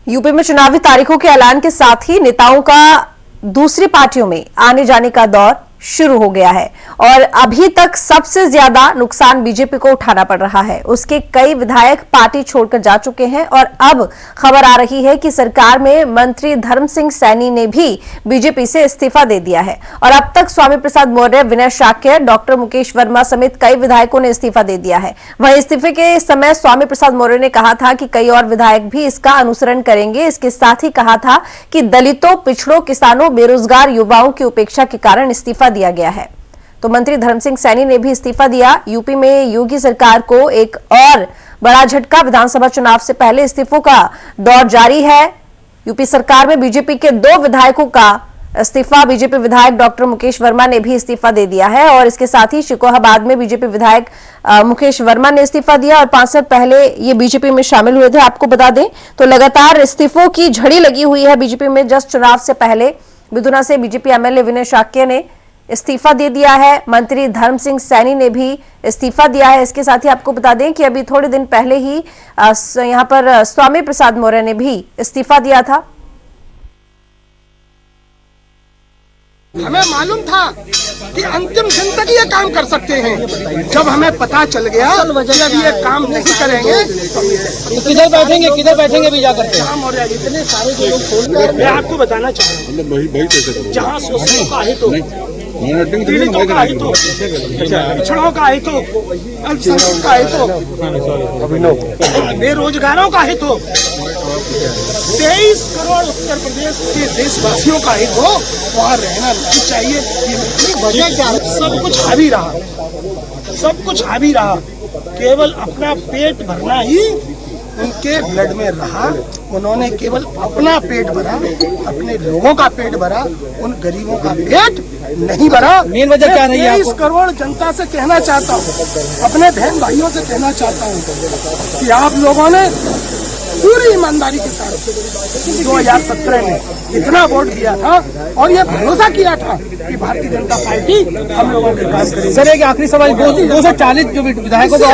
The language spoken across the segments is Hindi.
यूपी में चुनावी तारीखों के ऐलान के साथ ही नेताओं का दूसरी पार्टियों में आने जाने का दौर शुरू हो गया है और अभी तक सबसे ज्यादा नुकसान बीजेपी को उठाना पड़ रहा है। उसके कई विधायक पार्टी छोड़कर जा चुके हैं और अब खबर आ रही है कि सरकार में मंत्री धर्म सिंह सैनी ने भी बीजेपी से इस्तीफा दे दिया है और अब तक स्वामी प्रसाद मौर्य, विनय शाक्य, डॉक्टर मुकेश वर्मा समेत कई विधायकों ने इस्तीफा दे दिया है। वहीं इस्तीफे के समय स्वामी प्रसाद मौर्य ने कहा था कि कई और विधायक भी इसका अनुसरण करेंगे। इसके साथ ही कहा था कि दलितों, पिछड़ों, किसानों, बेरोजगार युवाओं की उपेक्षा के कारण इस्तीफा दिया गया है। तो मंत्री धर्म सिंह सैनी ने भी इस्तीफा दिया। यूपी में योगी सरकार को एक और बड़ा झटका। विधानसभा चुनाव से पहले इस्तीफों का दौर जारी है। यूपी सरकार में बीजेपी के 2 विधायकों का इस्तीफा। बीजेपी विधायक डॉक्टर मुकेश वर्मा ने भी इस्तीफा दे दिया है और इसके साथ ही शिकोहाबाद में बीजेपी विधायक मुकेश वर्मा ने इस्तीफा दिया और 5 साल पहले ये बीजेपी में शामिल हुए थे। आपको बता दें तो लगातार इस्तीफों की झड़ी लगी हुई है बीजेपी में। जस्ट चुनाव से पहले बिधुना से बीजेपी एमएलए विनय शाक्य ने इस्तीफा दे दिया है। मंत्री धर्म सिंह सैनी ने भी इस्तीफा दिया है। इसके साथ ही आपको बता दें कि अभी थोड़े दिन पहले ही यहां पर स्वामी प्रसाद मौर्य ने भी इस्तीफा दिया था। हमें मालूम था कि अंतिम दिन तक ये काम कर सकते हैं। जब हमें पता चल गया कि अब ये काम नहीं करेंगे तो किधर बैठेंगे भी जा करते हैं। इतने सारे जो लोग खोल, मैं आपको बताना चाहूँ, जहाँ शोषणों का हित हो, पीड़ितों का हित हो, पिछड़ों का हित हो, अल्पसंख्यक का हित हो, बेरोजगारों का हित हो, 23 करोड़ उत्तर प्रदेश के देशवासियों का हित हो, वहाँ रहना नहीं चाहिए। वजह क्या? सब कुछ हावी रहा, सब कुछ हावी रहा। केवल अपना पेट भरना ही उनके ब्लड में रहा। उन्होंने केवल अपना पेट भरा, अपने लोगों का पेट भरा, उन गरीबों का पेट नहीं भरा। मेन वजह क्या रही है? 23 करोड़ जनता से कहना चाहता हूँ, अपने बहन भाइयों से कहना चाहता हूँ कि आप लोगों ने पूरी ईमानदारी के साथ 2017 में इतना वोट दिया था और ये भरोसा किया था कि भारतीय जनता पार्टी हम लोगों के काम करेगी। सर एक आखिरी सवाल, 240 जो विधायकों को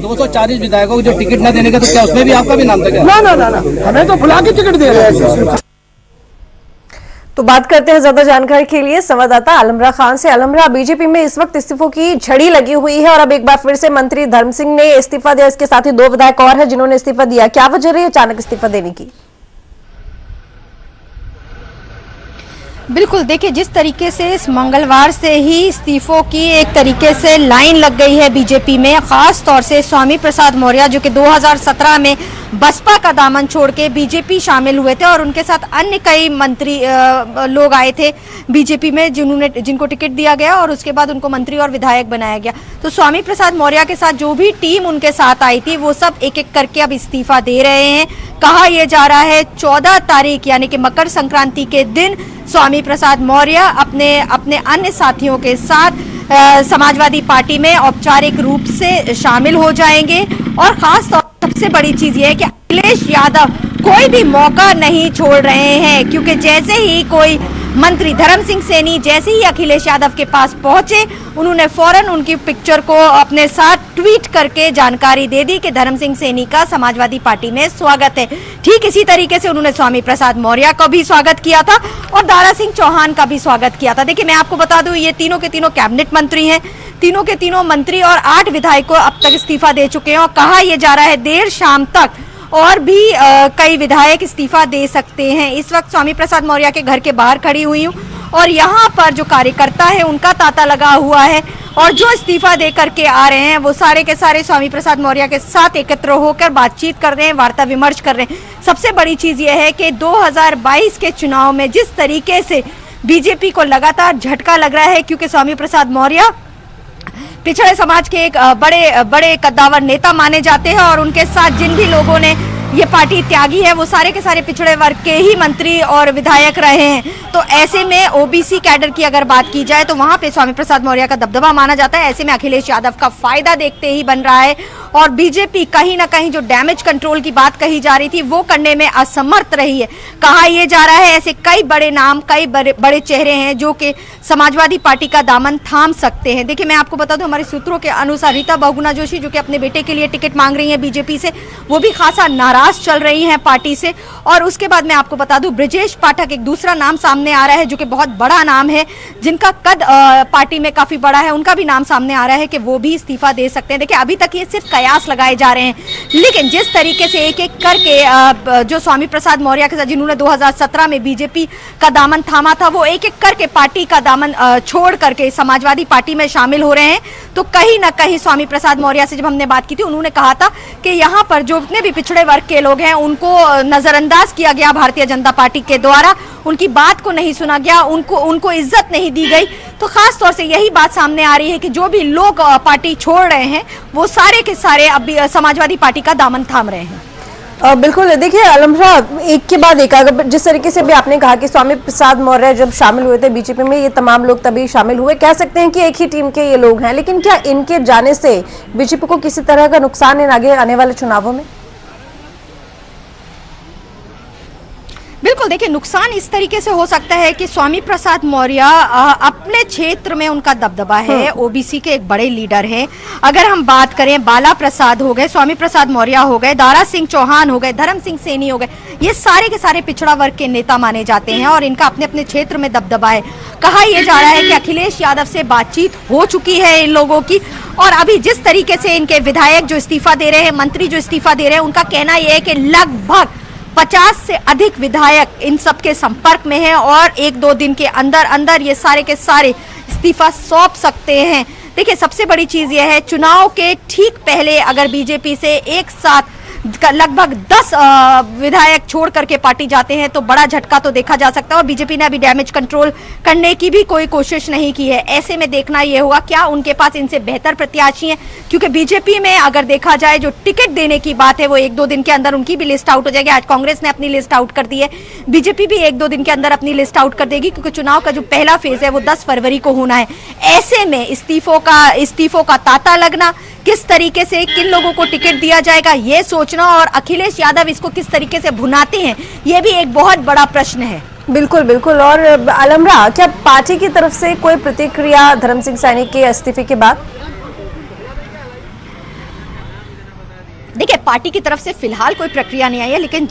240 विधायकों को जो टिकट न देने का, तो क्या उसमें भी आपका भी नाम था क्या? ना, हमें तो बुला के टिकट दे रहे हैं। तो बात करते हैं ज्यादा जानकारी के लिए संवाददाता अलमरा खान से। अलमरा, बीजेपी में इस वक्त इस्तीफों की झड़ी लगी हुई है और अब एक बार फिर से मंत्री धर्म सिंह ने इस्तीफा दिया। इसके साथ ही 2 विधायक और हैं जिन्होंने इस्तीफा दिया। क्या वजह रही अचानक इस्तीफा देने की? बिल्कुल, देखिए जिस तरीके से इस मंगलवार से ही इस्तीफों की एक तरीके से लाइन लग गई है बीजेपी में, खास तौर से स्वामी प्रसाद मौर्य जो कि 2017 में बसपा का दामन छोड़ के बीजेपी शामिल हुए थे और उनके साथ अन्य कई मंत्री लोग आए थे बीजेपी में जिनको टिकट दिया गया और उसके बाद उनको मंत्री और विधायक बनाया गया। तो स्वामी प्रसाद मौर्य के साथ जो भी टीम उनके साथ आई थी वो सब एक एक करके अब इस्तीफा दे रहे हैं। कहा यह जा रहा है 14 तारीख यानी कि मकर संक्रांति के दिन स्वामी प्रसाद मौर्य अपने अन्य साथियों के साथ समाजवादी पार्टी में औपचारिक रूप से शामिल हो जाएंगे। और खास तौर सबसे बड़ी चीज ये है कि अखिलेश यादव कोई भी मौका नहीं छोड़ रहे हैं, क्योंकि जैसे ही कोई मंत्री धर्म सिंह सैनी जैसे ही अखिलेश यादव के पास पहुंचे, उन्होंने फौरन उनकी पिक्चर को अपने साथ ट्वीट करके जानकारी दे दी कि धर्म सिंह सैनी का समाजवादी पार्टी में स्वागत है। ठीक इसी तरीके से उन्होंने स्वामी प्रसाद मौर्य का भी स्वागत किया था और दारा सिंह चौहान का भी स्वागत किया था। देखिए मैं आपको बता दूं, ये तीनों के तीनों कैबिनेट मंत्री हैं, तीनों के तीनों मंत्री और 8 विधायकों अब तक इस्तीफा दे चुके हैं और कहा यह जा रहा है देर शाम तक और भी कई विधायक इस्तीफा दे सकते हैं। इस वक्त स्वामी प्रसाद मौर्य के घर के बाहर खड़ी हुई हूँ और यहाँ पर जो कार्यकर्ता है उनका तांता लगा हुआ है और जो इस्तीफा दे करके आ रहे हैं वो सारे के सारे स्वामी प्रसाद मौर्य के साथ एकत्र होकर बातचीत कर रहे हैं, वार्ता विमर्श कर रहे हैं। सबसे बड़ी चीज ये है कि 2022 के चुनाव में जिस तरीके से बीजेपी को लगातार झटका लग रहा है, क्योंकि स्वामी प्रसाद मौर्य पिछड़े समाज के एक बड़े कद्दावर नेता माने जाते हैं और उनके साथ जिन भी लोगों ने ये पार्टी त्यागी है वो सारे के सारे पिछड़े वर्ग के ही मंत्री और विधायक रहे हैं। तो ऐसे में ओबीसी कैडर की अगर बात की जाए तो वहां पे स्वामी प्रसाद मौर्य का दबदबा माना जाता है। ऐसे में अखिलेश यादव का फायदा देखते ही बन रहा है और बीजेपी कहीं ना कहीं जो डैमेज कंट्रोल की बात कही जा रही थी वो करने में असमर्थ रही है। कहा यह जा रहा है ऐसे कई बड़े नाम, कई बड़े चेहरे हैं जो कि समाजवादी पार्टी का दामन थाम सकते हैं। देखिए मैं आपको बता दूं, हमारे सूत्रों के अनुसार रीता बहुगुणा जोशी जो कि अपने बेटे के लिए टिकट मांग रही है बीजेपी से, वो भी खासा नाराज नाराज चल रही हैं पार्टी से। और उसके बाद मैं आपको बता दूं, ब्रजेश पाठक एक दूसरा नाम सामने आ रहा है जो कि बहुत बड़ा नाम है, जिनका कद पार्टी में काफी बड़ा है, उनका भी नाम सामने आ रहा है कि वो भी इस्तीफा दे सकते हैं। देखिए, अभी तक ये सिर्फ कयास लगाए जा रहे हैं, लेकिन जिस तरीके से एक एक करके जो स्वामी प्रसाद मौर्य के साथ, जिन्होंने 2017 में बीजेपी का दामन थामा था, वो एक एक करके पार्टी का दामन छोड़ करके समाजवादी पार्टी में शामिल हो रहे हैं। तो कहीं ना कहीं स्वामी प्रसाद मौर्य से जब हमने बात की थी, उन्होंने कहा था कि यहाँ पर जो जितने भी पिछड़े वर्ग के लोग हैं उनको नजरअंदाज किया गया भारतीय जनता पार्टी के द्वारा, उनकी बात को नहीं सुना गया, उनको इज्जत नहीं दी गई। तो खास तौर से यही बात सामने आ रही है कि जो भी लोग पार्टी छोड़ रहे हैं वो सारे के सारे अब समाजवादी पार्टी का दामन थाम रहे हैं। बिल्कुल, देखिए आलमरा, एक के बाद एक, अगर जिस तरीके से भी आपने कहा कि स्वामी प्रसाद मौर्य जब शामिल हुए थे बीजेपी में, ये तमाम लोग तभी शामिल हुए, कह सकते हैं कि एक ही टीम के ये लोग हैं, लेकिन क्या इनके जाने से बीजेपी को किसी तरह का नुकसान इन आगे आने वाले चुनावों में? बिल्कुल, देखिए, नुकसान इस तरीके से हो सकता है कि स्वामी प्रसाद मौर्य अपने क्षेत्र में उनका दबदबा है, ओबीसी के एक बड़े लीडर हैं। अगर हम बात करें, बाला प्रसाद हो गए, स्वामी प्रसाद मौर्य हो गए, दारा सिंह चौहान हो गए, धर्म सिंह सैनी हो गए, ये सारे के सारे पिछड़ा वर्ग के नेता माने जाते हैं और इनका अपने अपने क्षेत्र में दबदबा है। कहा यह जा रहा है कि अखिलेश यादव से बातचीत हो चुकी है इन लोगों की, और अभी जिस तरीके से इनके विधायक जो इस्तीफा दे रहे हैं, मंत्री जो इस्तीफा दे रहे हैं, उनका कहना यह है कि लगभग 50 से अधिक विधायक इन सब के संपर्क में हैं और 1-2 दिन के अंदर अंदर ये सारे के सारे इस्तीफा सौंप सकते हैं। देखिए, सबसे बड़ी चीज यह है, चुनाव के ठीक पहले अगर बीजेपी से एक साथ लगभग 10 विधायक छोड़ करके पार्टी जाते हैं तो बड़ा झटका तो देखा जा सकता है। और बीजेपी ने अभी डैमेज कंट्रोल करने की भी कोई कोशिश नहीं की है। ऐसे में देखना यह होगा क्या उनके पास इनसे बेहतर प्रत्याशी हैं, क्योंकि बीजेपी में अगर देखा जाए जो टिकट देने की बात है वो 1-2 दिन के अंदर उनकी भी लिस्ट आउट हो जाएगी। आज कांग्रेस ने अपनी लिस्ट आउट कर दी है, बीजेपी भी 1-2 दिन के अंदर अपनी लिस्ट आउट कर देगी, क्योंकि चुनाव का जो पहला फेज है वो 10 फरवरी को होना है। ऐसे में इस्तीफों का तांता लगना, किस तरीके से किन लोगों को टिकट दिया जाएगा ये सोचना, और अखिलेश यादव इसको किस तरीके से भुनाते हैं, ये भी एक बहुत बड़ा प्रश्न है। बिल्कुल बिल्कुल। और आलमरा, क्या पार्टी की तरफ से कोई प्रतिक्रिया धर्म सिंह सैनी के इस्तीफे के बाद? देखिए, पार्टी की तरफ से फिलहाल कोई प्रक्रिया नहीं आई है, लेकिन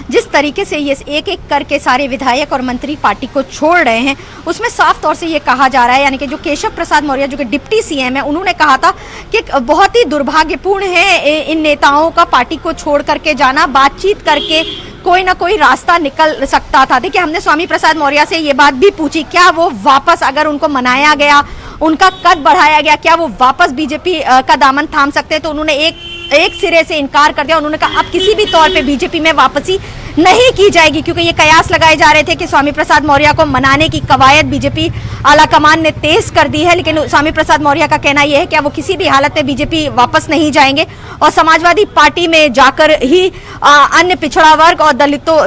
जिस तरीके से ये एक एक करके सारे विधायक और मंत्री पार्टी को छोड़ रहे हैं, उसमें साफ तौर से ये कहा जा रहा है, यानी कि जो केशव प्रसाद मौर्य जो कि डिप्टी सीएम है, उन्होंने कहा था कि बहुत ही दुर्भाग्यपूर्ण है इन नेताओं का पार्टी को छोड़ करके जाना, बातचीत करके कोई ना कोई रास्ता निकल सकता था। देखिए, हमने स्वामी प्रसाद मौर्य से ये बात भी पूछी, क्या वो वापस, अगर उनको मनाया गया, उनका कद बढ़ाया गया, क्या वो वापस बीजेपी का दामन थाम सकते हैं? तो उन्होंने एक सिरे से इनकार कर दिया। उन्होंने कहा अब किसी भी तौर पे बीजेपी में वापसी नहीं की जाएगी, क्योंकि ये कयास लगाए जा रहे थे कि स्वामी प्रसाद मौर्य को मनाने की कवायद बीजेपी आलाकमान ने तेज कर दी है। लेकिन स्वामी प्रसाद मौर्य का कहना यह है कि वो किसी भी हालत में बीजेपी वापस नहीं जाएंगे और समाजवादी पार्टी में जाकर ही अन्य पिछड़ा वर्ग और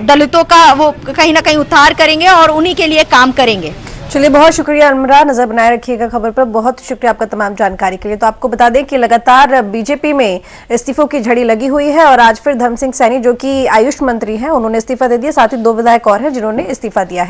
दलितों का वो कहीं ना कहीं उद्धार करेंगे और उन्हीं के लिए काम करेंगे। चलिए, बहुत शुक्रिया अलमरा, नजर बनाए रखिएगा खबर पर। बहुत शुक्रिया आपका तमाम जानकारी के लिए। तो आपको बता दें कि लगातार बीजेपी में इस्तीफों की झड़ी लगी हुई है और आज फिर धर्म सिंह सैनी जो कि आयुष मंत्री हैं, उन्होंने इस्तीफा दे दिया। साथ ही 2 विधायक और हैं जिन्होंने इस्तीफा दिया है।